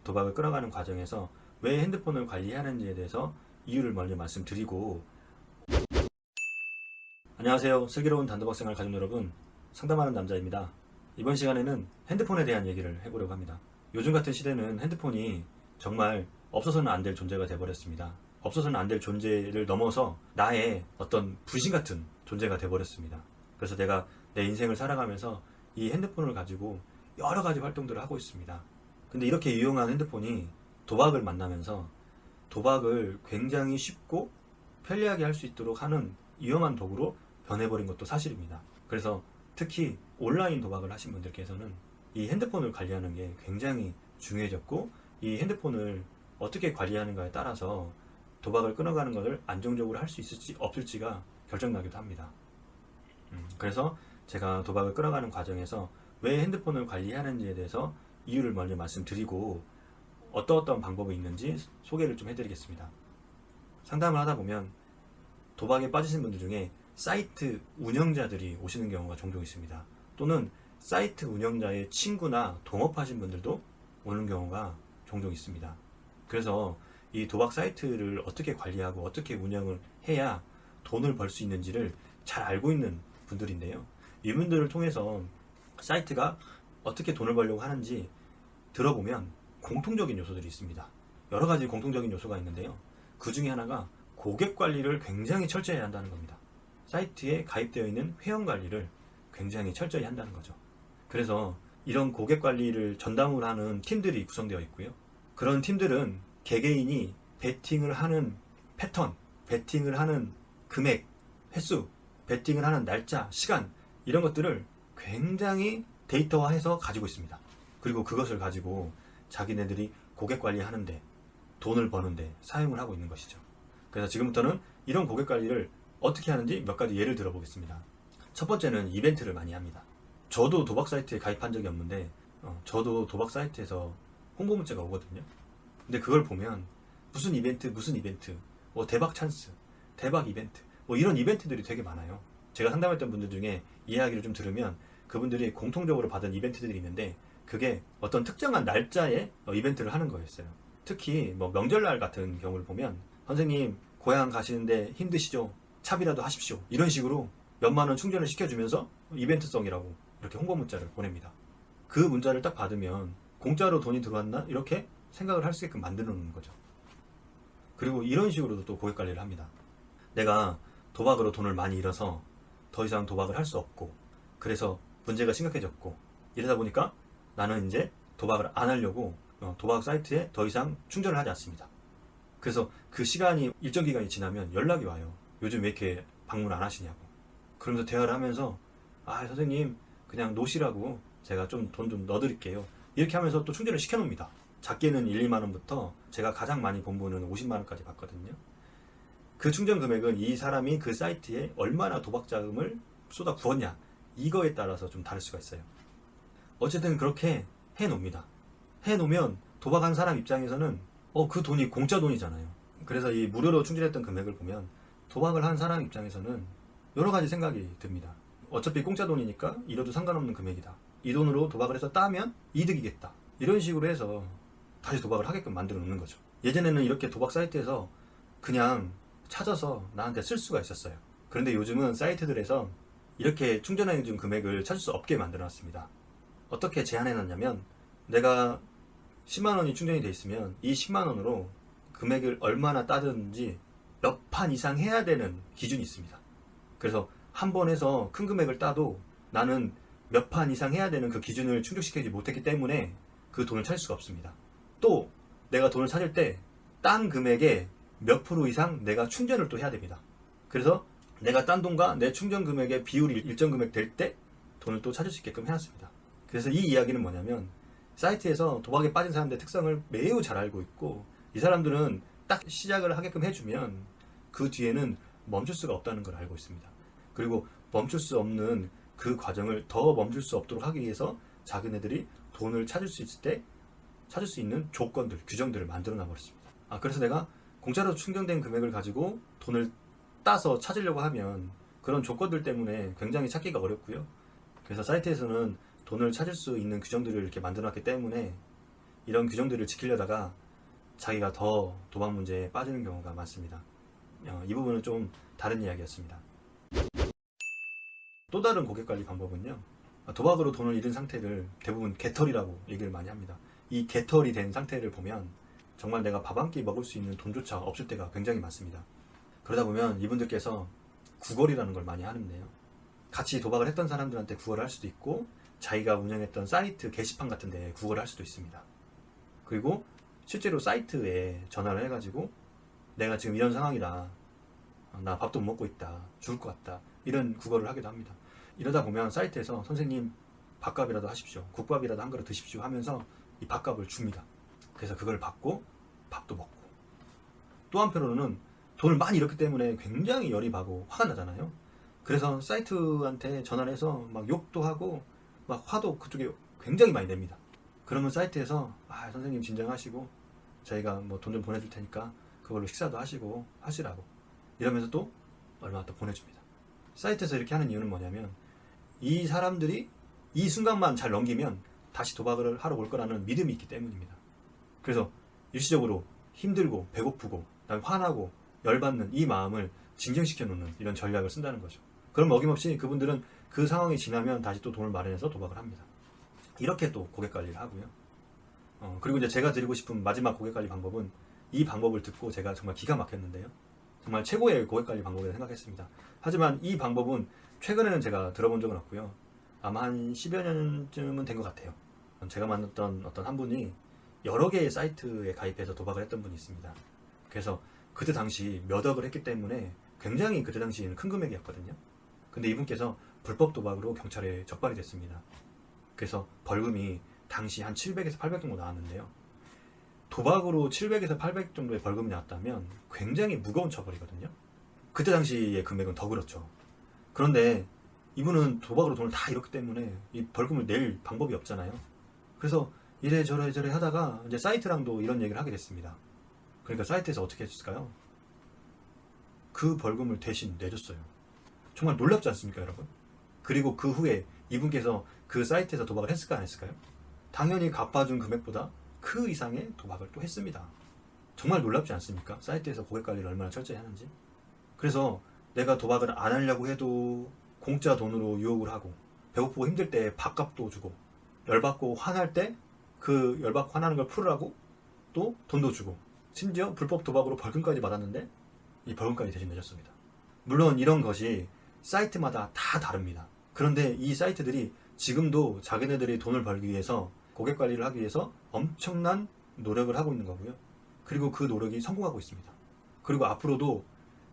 도박을 끌어가는 과정에서 왜 핸드폰을 관리하는지에 대해서 이유를 먼저 말씀드리고, 안녕하세요. 슬기로운 단도박 생활 가족 여러분, 상담하는 남자입니다. 이번 시간에는 핸드폰에 대한 얘기를 해보려고 합니다. 요즘 같은 시대는 핸드폰이 정말 없어서는 안 될 존재가 돼버렸습니다. 없어서는 안 될 존재를 넘어서 나의 어떤 부신 같은 존재가 돼버렸습니다. 그래서 내가 내 인생을 살아가면서 이 핸드폰을 가지고 여러 가지 활동들을 하고 있습니다. 근데 이렇게 유용한 핸드폰이 도박을 만나면서 도박을 굉장히 쉽고 편리하게 할 수 있도록 하는 위험한 도구로 변해버린 것도 사실입니다. 그래서 특히 온라인 도박을 하신 분들께서는 이 핸드폰을 관리하는 게 굉장히 중요해졌고, 이 핸드폰을 어떻게 관리하는가에 따라서 도박을 끊어가는 것을 안정적으로 할 수 있을지 없을지가 결정나기도 합니다. 그래서 제가 도박을 끊어가는 과정에서 왜 핸드폰을 관리하는지에 대해서 이유를 먼저 말씀드리고, 어떤 방법이 있는지 소개를 좀 해드리겠습니다. 상담을 하다 보면 도박에 빠지신 분들 중에 사이트 운영자들이 오시는 경우가 종종 있습니다. 또는 사이트 운영자의 친구나 동업하신 분들도 오는 경우가 종종 있습니다. 그래서 이 도박 사이트를 어떻게 관리하고 어떻게 운영을 해야 돈을 벌 수 있는지를 잘 알고 있는 분들인데요. 이분들을 통해서 사이트가 어떻게 돈을 벌려고 하는지 들어보면 공통적인 요소들이 있습니다. 여러 가지 공통적인 요소가 있는데요. 그 중에 하나가 고객 관리를 굉장히 철저히 한다는 겁니다. 사이트에 가입되어 있는 회원 관리를 굉장히 철저히 한다는 거죠. 그래서 이런 고객 관리를 전담으로 하는 팀들이 구성되어 있고요. 그런 팀들은 개개인이 베팅을 하는 패턴, 베팅을 하는 금액, 횟수, 베팅을 하는 날짜, 시간, 이런 것들을 굉장히 데이터화해서 가지고 있습니다. 그리고 그것을 가지고 자기네들이 고객 관리하는데, 돈을 버는데 사용을 하고 있는 것이죠. 그래서 지금부터는 이런 고객 관리를 어떻게 하는지 몇 가지 예를 들어보겠습니다. 첫 번째는 이벤트를 많이 합니다. 저도 도박 사이트에 가입한 적이 없는데 저도 도박 사이트에서 홍보 문자가 오거든요. 근데 그걸 보면 무슨 이벤트, 뭐 대박 찬스, 대박 이벤트, 뭐 이런 이벤트들이 되게 많아요. 제가 상담했던 분들 중에 이야기를 좀 들으면 그분들이 공통적으로 받은 이벤트들이 있는데, 그게 어떤 특정한 날짜에 이벤트를 하는 거였어요. 특히 뭐 명절날 같은 경우를 보면, 선생님 고향 가시는데 힘드시죠? 차비라도 하십시오. 이런 식으로 몇만 원 충전을 시켜주면서 이벤트성이라고 이렇게 홍보 문자를 보냅니다. 그 문자를 딱 받으면 공짜로 돈이 들어왔나? 이렇게 생각을 할 수 있게끔 만들어 놓는 거죠. 그리고 이런 식으로도 또 고객 관리를 합니다. 내가 도박으로 돈을 많이 잃어서 더 이상 도박을 할 수 없고, 그래서 문제가 심각해졌고, 이러다 보니까 나는 이제 도박을 안 하려고 도박 사이트에 더 이상 충전을 하지 않습니다. 그래서 그 시간이 일정 기간이 지나면 연락이 와요. 요즘 왜 이렇게 방문 안 하시냐고. 그러면서 대화를 하면서, 선생님 그냥 놓으시라고 제가 좀 돈 좀 넣어드릴게요. 이렇게 하면서 또 충전을 시켜놓습니다. 작게는 1, 2만 원부터 제가 가장 많이 본 분은 50만 원까지 받거든요. 그 충전 금액은 이 사람이 그 사이트에 얼마나 도박 자금을 쏟아 부었냐, 이거에 따라서 좀 다를 수가 있어요. 어쨌든 그렇게 해놓습니다. 해놓으면 도박한 사람 입장에서는 그 돈이 공짜 돈이잖아요. 그래서 이 무료로 충전했던 금액을 보면 도박을 한 사람 입장에서는 여러 가지 생각이 듭니다. 어차피 공짜 돈이니까 잃어도 상관없는 금액이다. 이 돈으로 도박을 해서 따면 이득이겠다. 이런 식으로 해서 다시 도박을 하게끔 만들어 놓는 거죠. 예전에는 이렇게 도박 사이트에서 그냥 찾아서 나한테 쓸 수가 있었어요. 그런데 요즘은 사이트들에서 이렇게 충전해준 금액을 찾을 수 없게 만들어 놨습니다. 어떻게 제한해 놨냐면, 내가 10만 원이 충전이 돼 있으면 이 10만 원으로 금액을 얼마나 따든지 몇 판 이상 해야 되는 기준이 있습니다. 그래서 한 번 해서 큰 금액을 따도 나는 몇 판 이상 해야 되는 그 기준을 충족시키지 못했기 때문에 그 돈을 찾을 수가 없습니다. 또 내가 돈을 찾을 때 딴 금액의 몇 프로 이상 내가 충전을 또 해야 됩니다. 그래서 내가 딴 돈과 내 충전 금액의 비율이 일정 금액 될 때 돈을 또 찾을 수 있게끔 해놨습니다. 그래서 이 이야기는 뭐냐면, 사이트에서 도박에 빠진 사람들의 특성을 매우 잘 알고 있고, 이 사람들은 딱 시작을 하게끔 해주면 그 뒤에는 멈출 수가 없다는 걸 알고 있습니다. 그리고 멈출 수 없는 그 과정을 더 멈출 수 없도록 하기 위해서 자기네들이 돈을 찾을 수 있을 때 찾을 수 있는 조건들, 규정들을 만들어 놔버렸습니다. 그래서 내가 공짜로 충전된 금액을 가지고 돈을 따서 찾으려고 하면 그런 조건들 때문에 굉장히 찾기가 어렵고요. 그래서 사이트에서는 돈을 찾을 수 있는 규정들을 이렇게 만들어 놨기 때문에 이런 규정들을 지키려다가 자기가 더 도박 문제에 빠지는 경우가 많습니다. 이 부분은 좀 다른 이야기였습니다. 또 다른 고객관리 방법은요, 도박으로 돈을 잃은 상태를 대부분 개털이라고 얘기를 많이 합니다. 이 개털이 된 상태를 보면 정말 내가 밥 한 끼 먹을 수 있는 돈조차 없을 때가 굉장히 많습니다. 그러다 보면 이분들께서 구걸이라는 걸 많이 하는데요, 같이 도박을 했던 사람들한테 구걸을 할 수도 있고 자기가 운영했던 사이트 게시판 같은 데 구걸을 할 수도 있습니다. 그리고 실제로 사이트에 전화를 해가지고 내가 지금 이런 상황이다, 나 밥도 못 먹고 있다, 죽을 것 같다, 이런 구걸을 하기도 합니다. 이러다 보면 사이트에서 선생님 밥값이라도 하십시오, 국밥이라도 한 그릇 드십시오 하면서 이 밥값을 줍니다. 그래서 그걸 받고 밥도 먹고, 또 한편으로는 돈을 많이 잃었기 때문에 굉장히 열이 받고 화가 나잖아요. 그래서 사이트한테 전화를 해서 막 욕도 하고 막 화도 그쪽에 굉장히 많이 냅니다. 그러면 사이트에서 선생님 진정하시고 저희가 뭐 돈 좀 보내줄 테니까 그걸로 식사도 하시고 하시라고 이러면서 또 얼마 더 보내줍니다. 사이트에서 이렇게 하는 이유는 뭐냐면 이 사람들이 이 순간만 잘 넘기면 다시 도박을 하러 올 거라는 믿음이 있기 때문입니다. 그래서 일시적으로 힘들고 배고프고 그다음에 화나고 열받는 이 마음을 진정시켜 놓는 이런 전략을 쓴다는 거죠. 그럼 어김없이 그분들은 그 상황이 지나면 다시 또 돈을 마련해서 도박을 합니다. 이렇게 또 고객 관리를 하고요. 그리고 이제 제가 드리고 싶은 마지막 고객 관리 방법은, 이 방법을 듣고 제가 정말 기가 막혔는데요, 정말 최고의 고객 관리 방법이라고 생각했습니다. 하지만 이 방법은 최근에는 제가 들어본 적은 없고요, 아마 한 10여 년쯤은 된 것 같아요. 제가 만났던 어떤 한 분이 여러 개의 사이트에 가입해서 도박을 했던 분이 있습니다. 그래서 그때 당시 몇 억을 했기 때문에 굉장히 그때 당시에는 큰 금액이었거든요. 근데 이분께서 불법 도박으로 경찰에 적발이 됐습니다. 그래서 벌금이 당시 한 700에서 800 정도 나왔는데요, 도박으로 700에서 800 정도의 벌금이 나왔다면 굉장히 무거운 처벌이거든요. 그때 당시의 금액은 더 그렇죠. 그런데 이분은 도박으로 돈을 다 잃었기 때문에 이 벌금을 낼 방법이 없잖아요. 그래서 이래저래 하다가 이제 사이트랑도 이런 얘기를 하게 됐습니다. 그러니까 사이트에서 어떻게 해줬을까요? 그 벌금을 대신 내줬어요. 정말 놀랍지 않습니까, 여러분? 그리고 그 후에 이분께서 그 사이트에서 도박을 했을까 안 했을까요? 당연히 갚아준 금액보다 그 이상의 도박을 또 했습니다. 정말 놀랍지 않습니까? 사이트에서 고객 관리를 얼마나 철저히 하는지. 그래서 내가 도박을 안 하려고 해도 공짜 돈으로 유혹을 하고, 배고프고 힘들 때 밥값도 주고, 열받고 화날 때 그 열받고 화나는 걸 풀으라고 또 돈도 주고, 심지어 불법 도박으로 벌금까지 받았는데 이 벌금까지 대신 내줬습니다. 물론 이런 것이 사이트마다 다 다릅니다. 그런데 이 사이트들이 지금도 자기네들이 돈을 벌기 위해서, 고객 관리를 하기 위해서 엄청난 노력을 하고 있는 거고요. 그리고 그 노력이 성공하고 있습니다. 그리고 앞으로도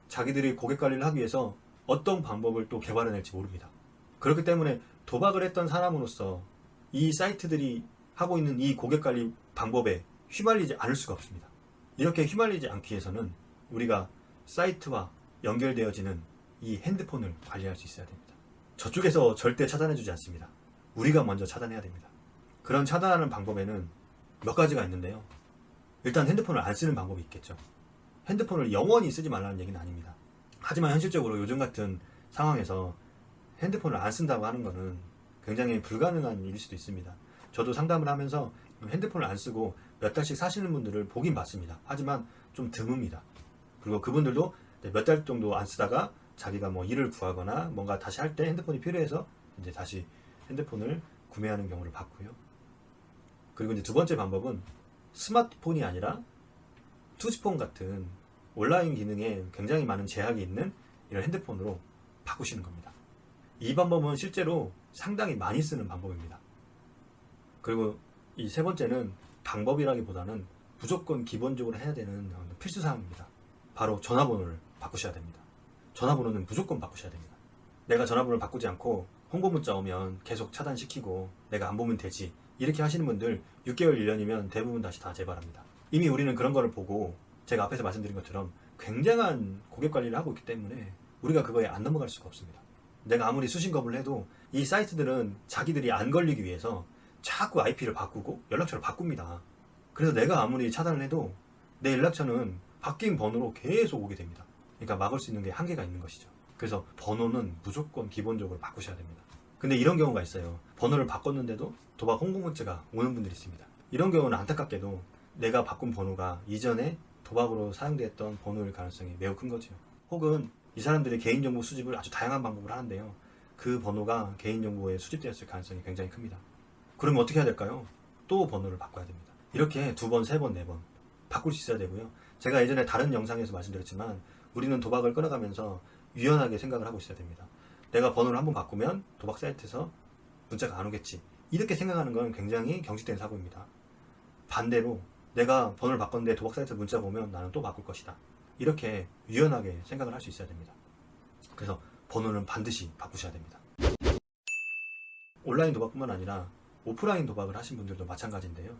자기들이 고객 관리를 하기 위해서 어떤 방법을 또 개발해낼지 모릅니다. 그렇기 때문에 도박을 했던 사람으로서 이 사이트들이 하고 있는 이 고객 관리 방법에 휘말리지 않을 수가 없습니다. 이렇게 휘말리지 않기 위해서는 우리가 사이트와 연결되어지는 이 핸드폰을 관리할 수 있어야 됩니다. 저쪽에서 절대 차단해주지 않습니다. 우리가 먼저 차단해야 됩니다. 그런 차단하는 방법에는 몇 가지가 있는데요, 일단 핸드폰을 안 쓰는 방법이 있겠죠. 핸드폰을 영원히 쓰지 말라는 얘기는 아닙니다. 하지만 현실적으로 요즘 같은 상황에서 핸드폰을 안 쓴다고 하는 것은 굉장히 불가능한 일일 수도 있습니다. 저도 상담을 하면서 핸드폰을 안 쓰고 몇 달씩 사시는 분들을 보긴 봤습니다. 하지만 좀 드뭅니다. 그리고 그분들도 몇 달 정도 안 쓰다가 자기가 뭐 일을 구하거나 뭔가 다시 할 때 핸드폰이 필요해서 이제 다시 핸드폰을 구매하는 경우를 봤고요. 그리고 이제 두 번째 방법은 스마트폰이 아니라 투지폰 같은 온라인 기능에 굉장히 많은 제약이 있는 이런 핸드폰으로 바꾸시는 겁니다. 이 방법은 실제로 상당히 많이 쓰는 방법입니다. 그리고 이 세 번째는 방법이라기보다는 무조건 기본적으로 해야 되는 필수사항입니다. 바로 전화번호를 바꾸셔야 됩니다. 전화번호는 무조건 바꾸셔야 됩니다. 내가 전화번호를 바꾸지 않고 홍보 문자 오면 계속 차단시키고 내가 안 보면 되지, 이렇게 하시는 분들 6개월, 1년이면 대부분 다시 다 재발합니다. 이미 우리는 그런 거를 보고 제가 앞에서 말씀드린 것처럼 굉장한 고객 관리를 하고 있기 때문에 우리가 그거에 안 넘어갈 수가 없습니다. 내가 아무리 수신겁을 해도 이 사이트들은 자기들이 안 걸리기 위해서 자꾸 IP를 바꾸고 연락처를 바꿉니다. 그래서 내가 아무리 차단을 해도 내 연락처는 바뀐 번호로 계속 오게 됩니다. 그러니까 막을 수 있는 게 한계가 있는 것이죠. 그래서 번호는 무조건 기본적으로 바꾸셔야 됩니다. 근데 이런 경우가 있어요. 번호를 바꿨는데도 도박 홍보 문자가 오는 분들이 있습니다. 이런 경우는 안타깝게도 내가 바꾼 번호가 이전에 도박으로 사용됐던 번호일 가능성이 매우 큰 거죠. 혹은 이 사람들이 개인정보 수집을 아주 다양한 방법을 하는데요. 그 번호가 개인정보에 수집되었을 가능성이 굉장히 큽니다. 그러면 어떻게 해야 될까요? 또 번호를 바꿔야 됩니다. 이렇게 2번, 3번, 4번 바꿀 수 있어야 되고요. 제가 예전에 다른 영상에서 말씀드렸지만 우리는 도박을 끊어가면서 유연하게 생각을 하고 있어야 됩니다. 내가 번호를 한번 바꾸면 도박 사이트에서 문자가 안 오겠지. 이렇게 생각하는 건 굉장히 경직된 사고입니다. 반대로 내가 번호를 바꿨는데 도박 사이트에서 문자가 오면 나는 또 바꿀 것이다. 이렇게 유연하게 생각을 할 수 있어야 됩니다. 그래서 번호는 반드시 바꾸셔야 됩니다. 온라인 도박뿐만 아니라 오프라인 도박을 하신 분들도 마찬가지인데요.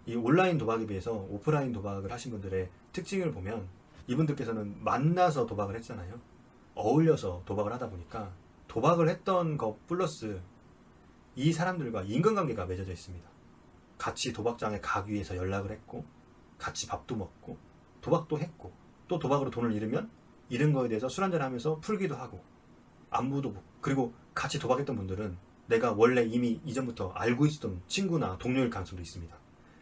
이 온라인 도박에 비해서 오프라인 도박을 하신 분들의 특징을 보면 이분들께서는 만나서 도박을 했잖아요. 어울려서 도박을 하다 보니까 도박을 했던 것 플러스 이 사람들과 인간관계가 맺어져 있습니다. 같이 도박장에 가기 위해서 연락을 했고 같이 밥도 먹고 도박도 했고 또 도박으로 돈을 잃으면 잃은 거에 대해서 술 한잔 하면서 풀기도 하고 안부도 묻고 그리고 같이 도박했던 분들은 내가 원래 이미 이전부터 알고 있었던 친구나 동료일 가능성도 있습니다.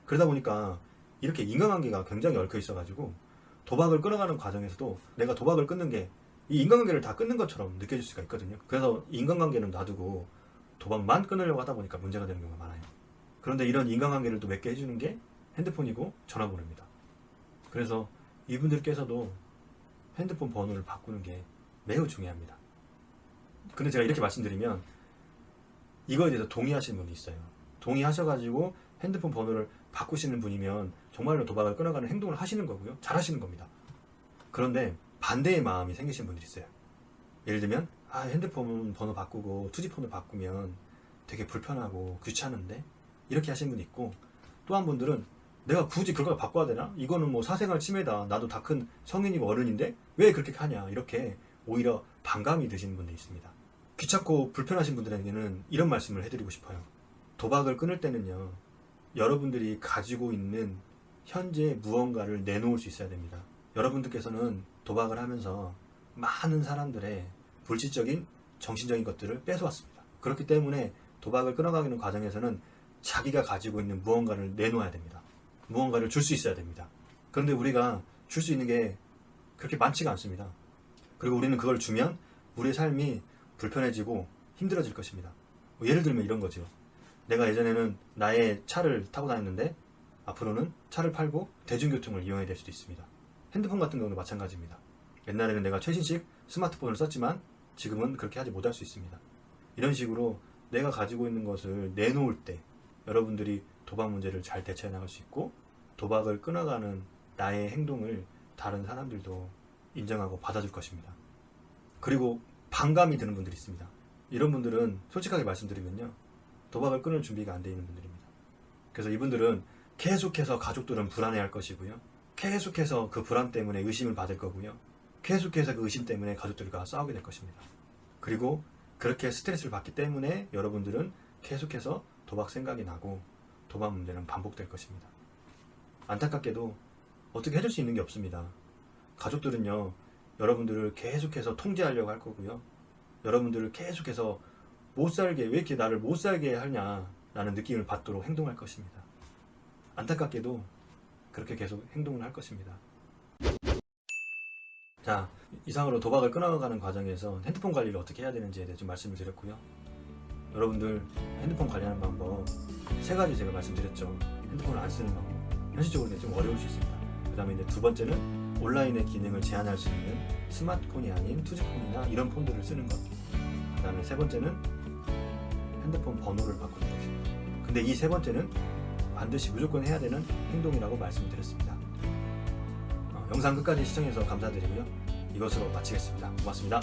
그러다 보니까 이렇게 인간관계가 굉장히 얽혀 있어가지고 도박을 끊어가는 과정에서도 내가 도박을 끊는 게 이 인간관계를 다 끊는 것처럼 느껴질 수가 있거든요. 그래서 인간관계는 놔두고 도박만 끊으려고 하다 보니까 문제가 되는 경우가 많아요. 그런데 이런 인간관계를 또 맺게 해주는 게 핸드폰이고 전화번호입니다. 그래서 이분들께서도 핸드폰 번호를 바꾸는 게 매우 중요합니다. 근데 제가 이렇게 말씀드리면 이거에 대해서 동의하시는 분이 있어요. 동의하셔가지고 핸드폰 번호를 바꾸시는 분이면 정말로 도박을 끊어가는 행동을 하시는 거고요. 잘하시는 겁니다. 그런데 반대의 마음이 생기신 분들이 있어요. 예를 들면 핸드폰 번호 바꾸고 투지폰을 바꾸면 되게 불편하고 귀찮은데 이렇게 하시는 분이 있고 또 한 분들은 내가 굳이 그걸 바꿔야 되나? 이거는 뭐 사생활 침해다. 나도 다 큰 성인이고 어른인데 왜 그렇게 하냐? 이렇게 오히려 반감이 드시는 분들이 있습니다. 귀찮고 불편하신 분들에게는 이런 말씀을 해드리고 싶어요. 도박을 끊을 때는요. 여러분들이 가지고 있는 현재 무언가를 내놓을 수 있어야 됩니다. 여러분들께서는 도박을 하면서 많은 사람들의 물질적인 정신적인 것들을 뺏어왔습니다. 그렇기 때문에 도박을 끊어가는 과정에서는 자기가 가지고 있는 무언가를 내놓아야 됩니다. 무언가를 줄 수 있어야 됩니다. 그런데 우리가 줄 수 있는 게 그렇게 많지가 않습니다. 그리고 우리는 그걸 주면 우리의 삶이 불편해지고 힘들어질 것입니다. 예를 들면 이런 거죠. 내가 예전에는 나의 차를 타고 다녔는데 앞으로는 차를 팔고 대중교통을 이용해야 될 수도 있습니다. 핸드폰 같은 경우도 마찬가지입니다. 옛날에는 내가 최신식 스마트폰을 썼지만 지금은 그렇게 하지 못할 수 있습니다. 이런 식으로 내가 가지고 있는 것을 내놓을 때 여러분들이 도박 문제를 잘 대처해 나갈 수 있고 도박을 끊어가는 나의 행동을 다른 사람들도 인정하고 받아줄 것입니다. 그리고 반감이 드는 분들이 있습니다. 이런 분들은 솔직하게 말씀드리면요. 도박을 끊을 준비가 안 되어 있는 분들입니다. 그래서 이분들은 계속해서 가족들은 불안해할 것이고요. 계속해서 그 불안 때문에 의심을 받을 거고요. 계속해서 그 의심 때문에 가족들과 싸우게 될 것입니다. 그리고 그렇게 스트레스를 받기 때문에 여러분들은 계속해서 도박 생각이 나고 도박 문제는 반복될 것입니다. 안타깝게도 어떻게 해줄 수 있는 게 없습니다. 가족들은요. 여러분들을 계속해서 통제하려고 할 거고요. 여러분들을 계속해서 못 살게 왜 이렇게 나를 못 살게 하냐 라는 느낌을 받도록 행동할 것입니다. 안타깝게도 그렇게 계속 행동을 할 것입니다. 자, 이상으로 도박을 끊어가는 과정에서 핸드폰 관리를 어떻게 해야 되는지에 대해 좀 말씀을 드렸고요. 여러분들 핸드폰 관리하는 방법 3가지 제가 말씀드렸죠. 핸드폰을 안 쓰는 방법. 현실적으로 좀 어려울 수 있습니다. 그 다음에 이제 2번째는 온라인의 기능을 제한할 수 있는 스마트폰이 아닌 투지폰이나 이런 폰들을 쓰는 것. 그 다음에 3번째는 핸드폰 번호를 바꾸는 것입니다. 근데 이 3번째는 반드시 무조건 해야 되는 행동이라고 말씀드렸습니다. 영상 끝까지 시청해서 감사드리고요. 이것으로 마치겠습니다. 고맙습니다.